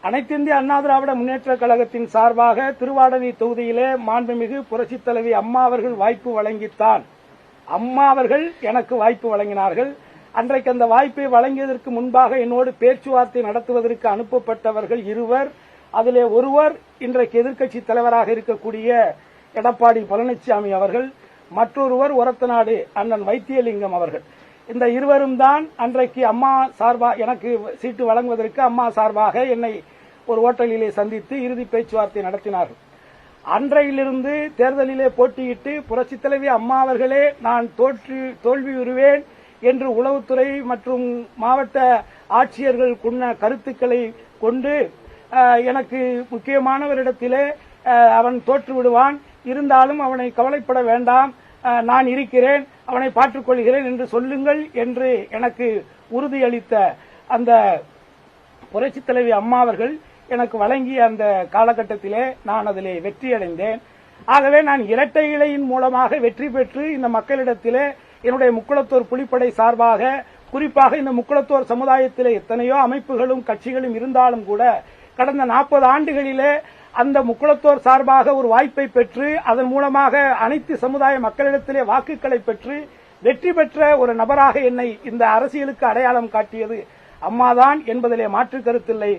அனைத்து இந்திய அண்ணா திராவிட முன்னேற்றக் கழகத்தின் சார்பாக திருவாடனை தொகுதியிலே மாண்புமிகு புரட்சித் தலைவி அம்மா அவர்கள் வாய்ப்பு வழங்கித்தான். அம்மா அவர்கள் எனக்கு வாய்ப்பு வழங்கினார்கள். அன்றைக்கு அந்த வாய்ப்பை வழங்கியதற்கு முன்பாக என்னோடு பேச்சுவார்த்தை நடத்துவதற்கு அனுப்பப்பட்டவர்கள் இருவர். அதிலே ஒருவர் இன்றைக்கு எதிர்க்கட்சித் தலைவராக இருக்கக்கூடிய எடப்பாடி பழனிசாமி அவர்கள், மற்றொருவர் ஒரத்தநாடு அண்ணன் வைத்தியலிங்கம் அவர்கள். இந்த இருவரும் தான் அன்றைக்கு அம்மா சார்பாக எனக்கு சீட்டு வழங்குவதற்கு அம்மா சார்பாக என்னை ஒரு ஓட்டலிலே சந்தித்து இறுதி பேச்சுவார்த்தை நடத்தினார்கள். அன்றையிலிருந்து தேர்தலிலே போட்டியிட்டு புரட்சித் தலைவி அம்மா அவர்களே நான் தோல்வியுறுவேன் என்று உளவுத்துறை மற்றும் மாவட்ட ஆட்சியர்கள் கொண்ட கருத்துக்களை கொண்டு எனக்கு முக்கியமானவரிடத்திலே அவன் தோற்று விடுவான், இருந்தாலும் அவனை கவலைப்பட வேண்டாம், நான் இருக்கிறேன், அவனை பார்த்துக் கொள்கிறேன் என்று சொல்லுங்கள் என்று எனக்கு உறுதியளித்த அந்த புரட்சித் தலைவி அம்மா அவர்கள் எனக்கு வழங்கிய அந்த காலகட்டத்திலே நான் அதிலே வெற்றியடைந்தேன். ஆகவே நான் இரட்டை இலையின் மூலமாக வெற்றி பெற்று இந்த மக்களிடத்திலே என்னுடைய முக்குளத்தோர் புலிப்படை சார்பாக, குறிப்பாக இந்த முக்குளத்தோர் சமுதாயத்திலே எத்தனையோ அமைப்புகளும் கட்சிகளும் இருந்தாலும் கூட கடந்த 40 ஆண்டுகளிலே அந்த முக்குளத்தோர் சார்பாக ஒரு வாய்ப்பை பெற்று அதன் மூலமாக அனைத்து சமுதாய மக்களிடத்திலே வாக்குகளை பெற்று வெற்றி பெற்ற ஒரு நபராக என்னை இந்த அரசியலுக்கு அடையாளம் காட்டியது அம்மாதான் என்பதிலே மாற்று கருத்தில்லை.